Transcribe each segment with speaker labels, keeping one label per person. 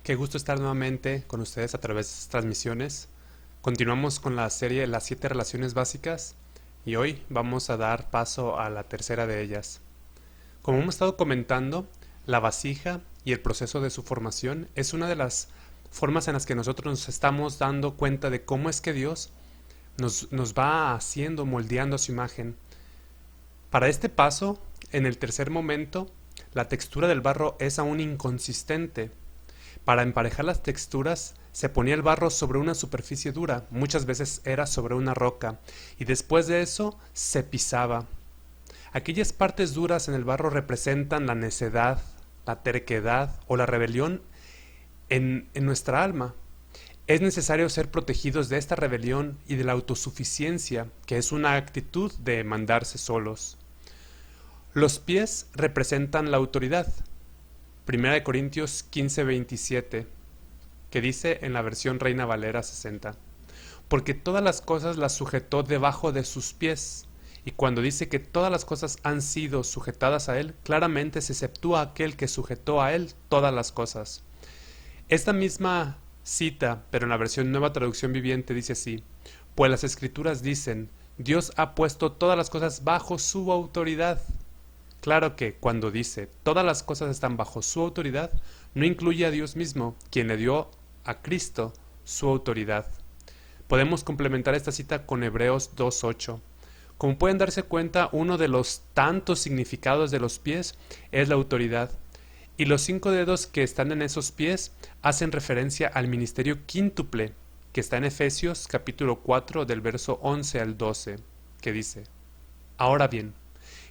Speaker 1: Qué gusto estar nuevamente con ustedes a través de estas transmisiones. Continuamos con la serie Las 7 relaciones básicas y hoy vamos a dar paso a la tercera de ellas. Como hemos estado comentando, la vasija y el proceso de su formación es una de las formas en las que nosotros nos estamos dando cuenta de cómo es que Dios nos va haciendo, moldeando a su imagen. Para este paso, en el tercer momento, la textura del barro es aún inconsistente. Para emparejar las texturas, se ponía el barro sobre una superficie dura, muchas veces era sobre una roca, y después de eso se pisaba. Aquellas partes duras en el barro representan la necedad, la terquedad o la rebelión en nuestra alma. Es necesario ser protegidos de esta rebelión y de la autosuficiencia, que es una actitud de mandarse solos. Los pies representan la autoridad. Primera de Corintios 15:27, que dice en la versión Reina Valera 60, porque todas las cosas las sujetó debajo de sus pies. Y cuando dice que todas las cosas han sido sujetadas a él, claramente se exceptúa aquel que sujetó a él todas las cosas. Esta misma cita, pero en la versión Nueva Traducción Viviente, dice así, pues las escrituras dicen, Dios ha puesto todas las cosas bajo su autoridad. Claro que cuando dice todas las cosas están bajo su autoridad, no incluye a Dios mismo, quien le dio a Cristo su autoridad. Podemos complementar esta cita con Hebreos 2:8. Como pueden darse cuenta, uno de los tantos significados de los pies es la autoridad, y los 5 dedos que están en esos pies hacen referencia al ministerio quíntuple, que está en Efesios capítulo 4 del verso 11 al 12, que dice, ahora bien,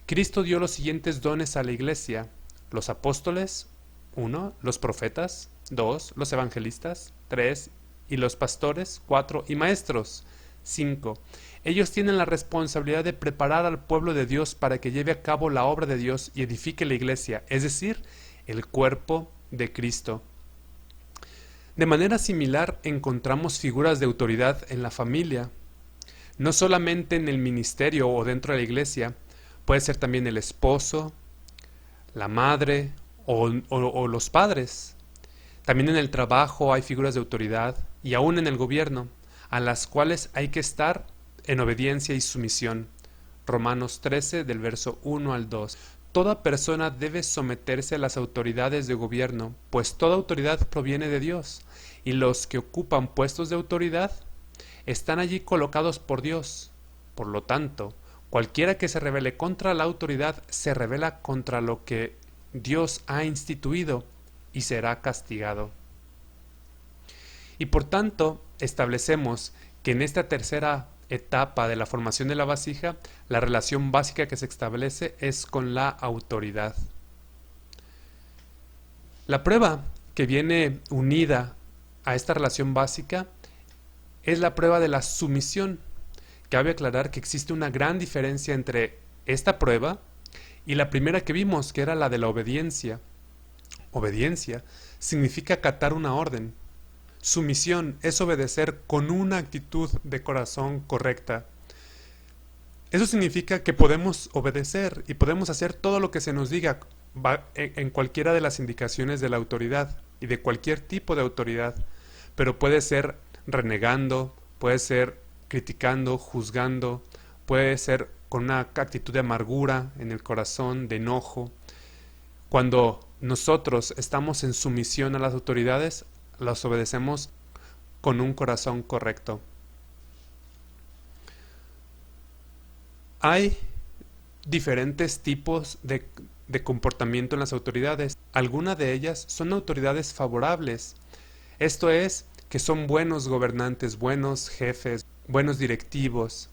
Speaker 1: Cristo dio los siguientes dones a la iglesia: los apóstoles, 1, los profetas, 2, los evangelistas, 3, y los pastores, 4, y maestros, 5. Ellos tienen la responsabilidad de preparar al pueblo de Dios para que lleve a cabo la obra de Dios y edifique la iglesia, es decir, el cuerpo de Cristo. De manera similar encontramos figuras de autoridad en la familia, no solamente en el ministerio o dentro de la iglesia. Puede ser también el esposo, la madre o los padres. También en el trabajo hay figuras de autoridad y aún en el gobierno, a las cuales hay que estar en obediencia y sumisión. Romanos 13 del verso 1 al 2. Toda persona debe someterse a las autoridades de gobierno, pues toda autoridad proviene de Dios, y los que ocupan puestos de autoridad están allí colocados por Dios. Por lo tanto, cualquiera que se rebele contra la autoridad se rebela contra lo que Dios ha instituido y será castigado. Y por tanto, establecemos que en esta tercera etapa de la formación de la vasija, la relación básica que se establece es con la autoridad. La prueba que viene unida a esta relación básica es la prueba de la sumisión. Cabe aclarar que existe una gran diferencia entre esta prueba y la primera que vimos, que era la de la obediencia. Obediencia significa acatar una orden. Sumisión es obedecer con una actitud de corazón correcta. Eso significa que podemos obedecer y podemos hacer todo lo que se nos diga en cualquiera de las indicaciones de la autoridad y de cualquier tipo de autoridad, pero puede ser renegando, puede ser criticando, juzgando, puede ser con una actitud de amargura en el corazón, de enojo. Cuando nosotros estamos en sumisión a las autoridades, las obedecemos con un corazón correcto. Hay diferentes tipos de comportamiento en las autoridades. Algunas de ellas son autoridades favorables. Esto es, que son buenos gobernantes, buenos jefes, buenos directivos.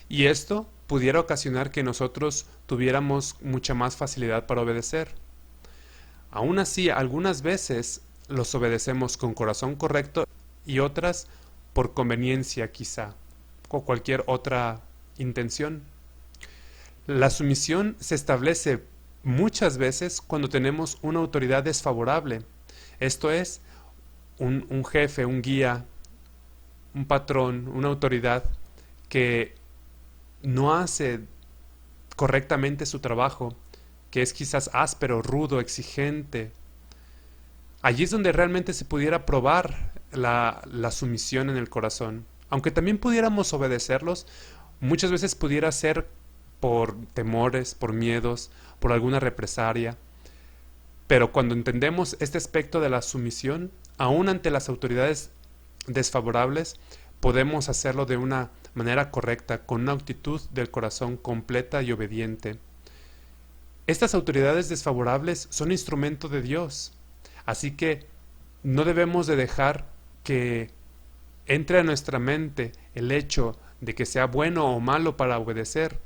Speaker 1: Y esto pudiera ocasionar que nosotros tuviéramos mucha más facilidad para obedecer. Aún así, algunas veces los obedecemos con corazón correcto y otras por conveniencia quizá, o cualquier otra intención. La sumisión se establece muchas veces cuando tenemos una autoridad desfavorable. Esto es, un jefe, un guía, un patrón, una autoridad que no hace correctamente su trabajo, que es quizás áspero, rudo, exigente, Allí es donde realmente se pudiera probar la sumisión en el corazón. Aunque también pudiéramos obedecerlos, muchas veces pudiera ser por temores, por miedos, por alguna represalia. Pero cuando entendemos este aspecto de la sumisión, aún ante las autoridades desfavorables, podemos hacerlo de una manera correcta, con una actitud del corazón completa y obediente. Estas autoridades desfavorables son instrumento de Dios, así que no debemos de dejar que entre a nuestra mente el hecho de que sea bueno o malo para obedecer.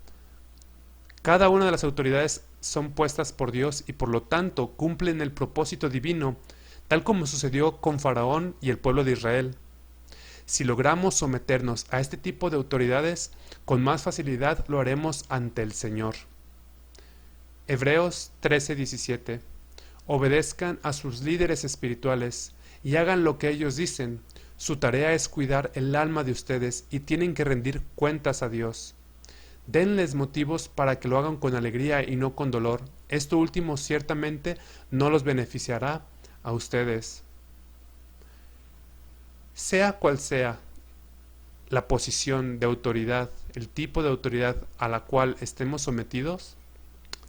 Speaker 1: Cada una de las autoridades son puestas por Dios y por lo tanto cumplen el propósito divino, tal como sucedió con Faraón y el pueblo de Israel. Si logramos someternos a este tipo de autoridades, con más facilidad lo haremos ante el Señor. Hebreos 13:17. Obedezcan a sus líderes espirituales y hagan lo que ellos dicen. Su tarea es cuidar el alma de ustedes y tienen que rendir cuentas a Dios. Denles motivos para que lo hagan con alegría y no con dolor. Esto último ciertamente no los beneficiará a ustedes. Sea cual sea la posición de autoridad, el tipo de autoridad a la cual estemos sometidos,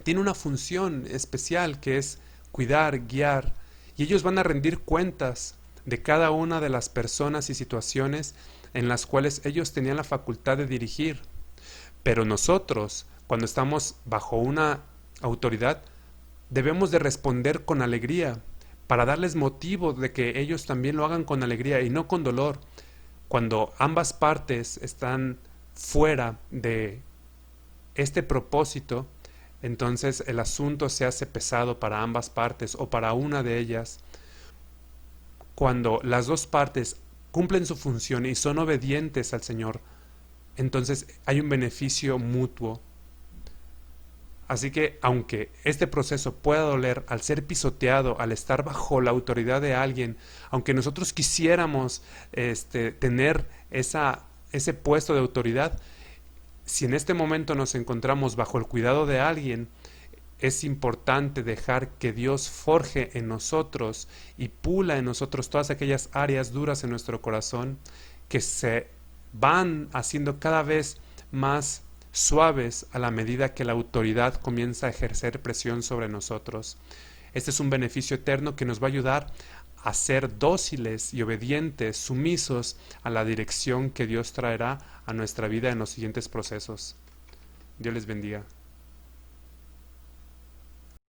Speaker 1: tiene una función especial que es cuidar, guiar, y ellos van a rendir cuentas de cada una de las personas y situaciones en las cuales ellos tenían la facultad de dirigir. Pero nosotros, cuando estamos bajo una autoridad, debemos de responder con alegría, para darles motivo de que ellos también lo hagan con alegría y no con dolor. Cuando ambas partes están fuera de este propósito, entonces el asunto se hace pesado para ambas partes o para una de ellas. Cuando las dos partes cumplen su función y son obedientes al Señor, entonces hay un beneficio mutuo. Así que, aunque este proceso pueda doler al ser pisoteado, al estar bajo la autoridad de alguien, aunque nosotros quisiéramos tener ese puesto de autoridad, si en este momento nos encontramos bajo el cuidado de alguien, es importante dejar que Dios forje en nosotros y pula en nosotros todas aquellas áreas duras en nuestro corazón que se van haciendo cada vez más suaves a la medida que la autoridad comienza a ejercer presión sobre nosotros. Este es un beneficio eterno que nos va a ayudar a ser dóciles y obedientes, sumisos a la dirección que Dios traerá a nuestra vida en los siguientes procesos. Dios les bendiga.